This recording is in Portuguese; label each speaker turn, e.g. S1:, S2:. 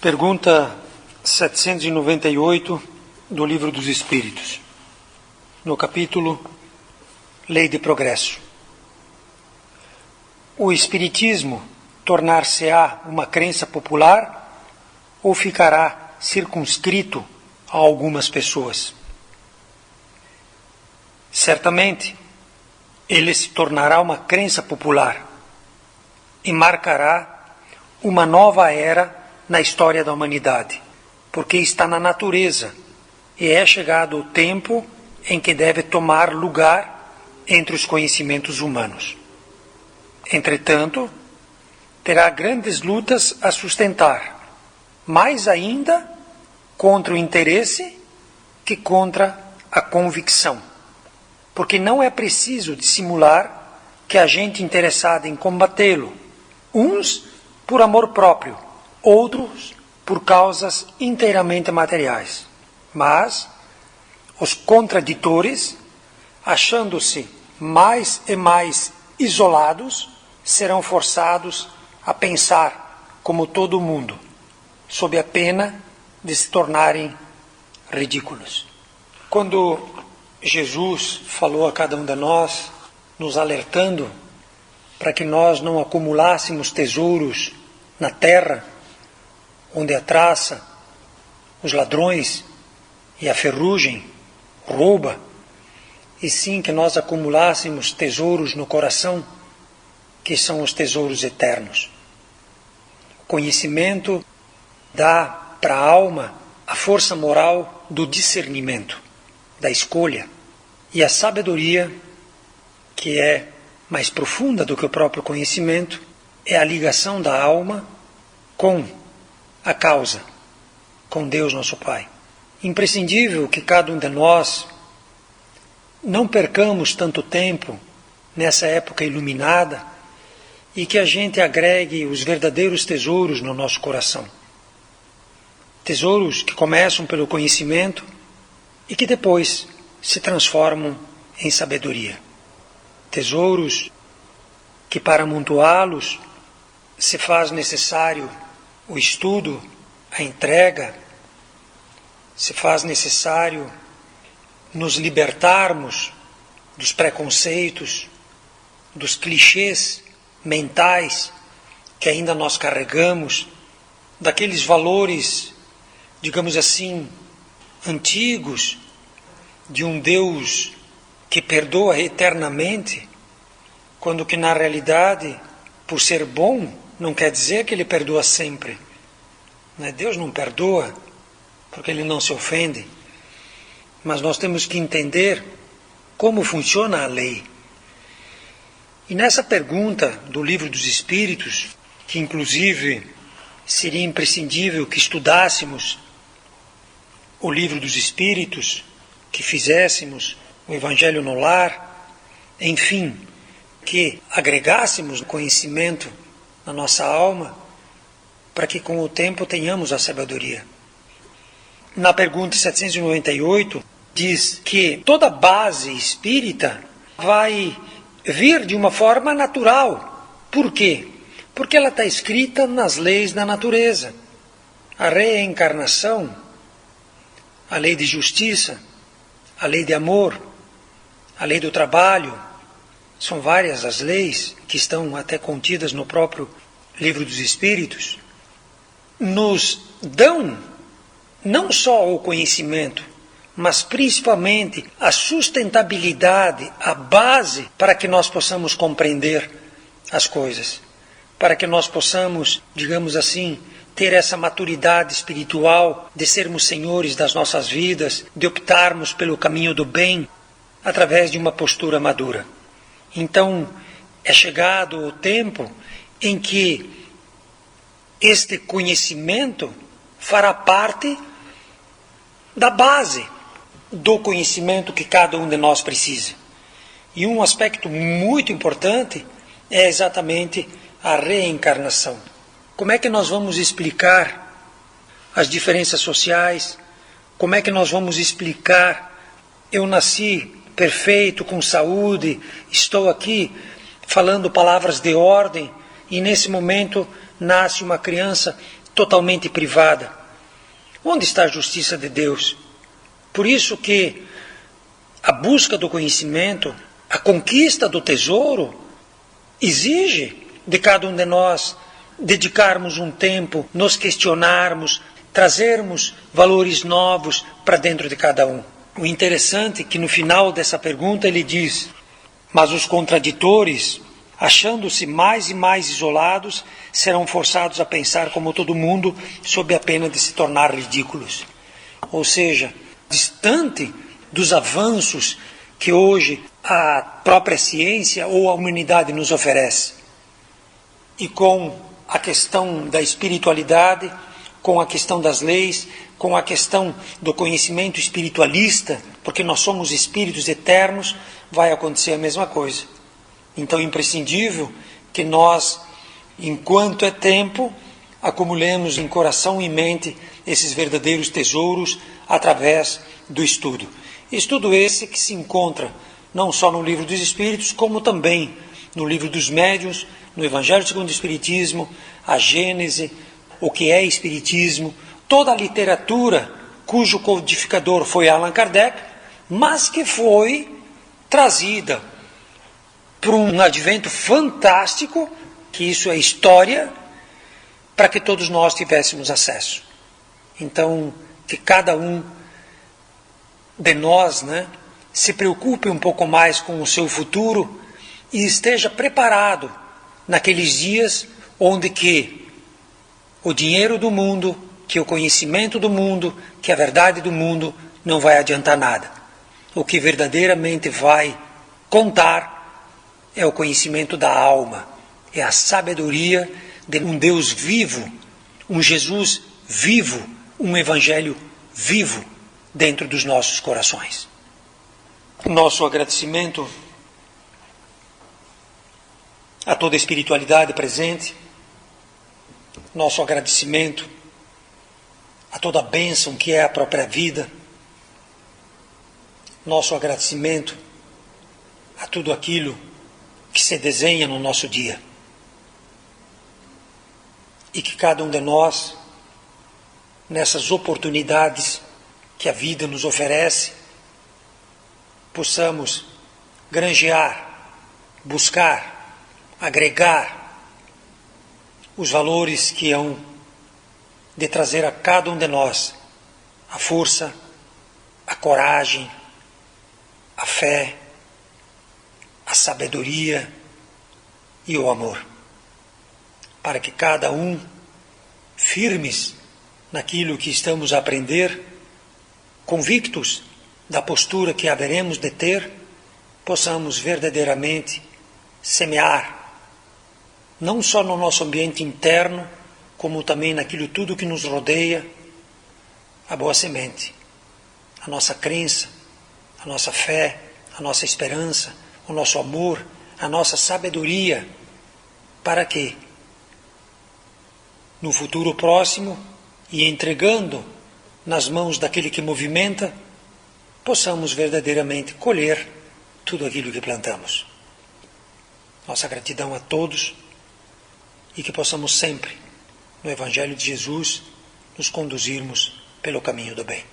S1: Pergunta 798 do Livro dos Espíritos, no capítulo Lei de Progresso. O Espiritismo tornar-se-á uma crença popular ou ficará circunscrito a algumas pessoas? Certamente, ele se tornará uma crença popular e marcará uma nova era na história da humanidade, porque está na natureza e é chegado o tempo em que deve tomar lugar entre os conhecimentos humanos. Entretanto, terá grandes lutas a sustentar, mais ainda contra o interesse que contra a convicção, porque não é preciso dissimular que há gente interessada em combatê-lo, uns por amor próprio, outros por causas inteiramente materiais. Mas os contraditores, achando-se mais e mais isolados, serão forçados a pensar como todo mundo, sob a pena de se tornarem ridículos. Quando Jesus falou a cada um de nós, nos alertando para que nós não acumulássemos tesouros na terra, onde a traça, os ladrões e a ferrugem rouba, e sim que nós acumulássemos tesouros no coração, que são os tesouros eternos. O conhecimento dá para a alma a força moral do discernimento, da escolha, e a sabedoria, que é mais profunda do que o próprio conhecimento, é a ligação da alma com a causa, com Deus nosso Pai. Imprescindível que cada um de nós não percamos tanto tempo nessa época iluminada e que a gente agregue os verdadeiros tesouros no nosso coração. Tesouros que começam pelo conhecimento e que depois se transformam em sabedoria. Tesouros que para amontoá-los se faz necessário o estudo, a entrega, se faz necessário nos libertarmos dos preconceitos, dos clichês mentais que ainda nós carregamos, daqueles valores, digamos assim, antigos, de um Deus que perdoa eternamente, quando que na realidade, por ser bom, não quer dizer que ele perdoa sempre. Deus não perdoa porque ele não se ofende. Mas nós temos que entender como funciona a lei. E nessa pergunta do Livro dos Espíritos, que inclusive seria imprescindível que estudássemos o Livro dos Espíritos, que fizéssemos o Evangelho no lar, enfim, que agregássemos conhecimento na nossa alma, para que com o tempo tenhamos a sabedoria. Na pergunta 798, diz que toda base espírita vai vir de uma forma natural. Por quê? Porque ela está escrita nas leis da natureza. A reencarnação, a lei de justiça, a lei de amor, a lei do trabalho, são várias as leis que estão até contidas no próprio Livro dos Espíritos, nos dão não só o conhecimento, mas principalmente a sustentabilidade, a base para que nós possamos compreender as coisas, para que nós possamos, digamos assim, ter essa maturidade espiritual de sermos senhores das nossas vidas, de optarmos pelo caminho do bem através de uma postura madura. Então, é chegado o tempo em que este conhecimento fará parte da base do conhecimento que cada um de nós precisa. E um aspecto muito importante é exatamente a reencarnação. Como é que nós vamos explicar as diferenças sociais? Como é que nós vamos explicar, eu nasci perfeito, com saúde, estou aqui falando palavras de ordem, e nesse momento nasce uma criança totalmente privada. Onde está a justiça de Deus? Por isso que a busca do conhecimento, a conquista do tesouro, exige de cada um de nós dedicarmos um tempo, nos questionarmos, trazermos valores novos para dentro de cada um. O interessante é que no final dessa pergunta ele diz: mas os contraditores, achando-se mais e mais isolados, serão forçados a pensar como todo mundo, sob a pena de se tornar ridículos. Ou seja, distante dos avanços que hoje a própria ciência ou a humanidade nos oferece. E com a questão da espiritualidade, com a questão das leis, com a questão do conhecimento espiritualista, porque nós somos espíritos eternos, vai acontecer a mesma coisa. Então é imprescindível que nós, enquanto é tempo, acumulemos em coração e mente esses verdadeiros tesouros através do estudo. Estudo esse que se encontra não só no Livro dos Espíritos, como também no Livro dos Médiuns, no Evangelho segundo o Espiritismo, a Gênese, o que é Espiritismo, toda a literatura cujo codificador foi Allan Kardec, mas que foi trazida por um advento fantástico, que isso é história, para que todos nós tivéssemos acesso. Então, que cada um de nós, se preocupe um pouco mais com o seu futuro e esteja preparado naqueles dias onde que o dinheiro do mundo, que o conhecimento do mundo, que a verdade do mundo não vai adiantar nada. O que verdadeiramente vai contar é o conhecimento da alma, é a sabedoria de um Deus vivo, um Jesus vivo, um Evangelho vivo dentro dos nossos corações. Nosso agradecimento a toda a espiritualidade presente, nosso agradecimento a toda a bênção que é a própria vida, nosso agradecimento a tudo aquilo que se desenha no nosso dia. E que cada um de nós, nessas oportunidades que a vida nos oferece, possamos granjear, buscar, agregar os valores que hão de trazer a cada um de nós a força, a coragem, a fé, a sabedoria e o amor, para que cada um, firmes naquilo que estamos a aprender, convictos da postura que haveremos de ter, possamos verdadeiramente semear, não só no nosso ambiente interno, como também naquilo tudo que nos rodeia, a boa semente, a nossa crença, a nossa fé, a nossa esperança, o nosso amor, a nossa sabedoria, para que, no futuro próximo, e entregando nas mãos daquele que movimenta, possamos verdadeiramente colher tudo aquilo que plantamos. Nossa gratidão a todos e que possamos sempre, no Evangelho de Jesus, nos conduzirmos pelo caminho do bem.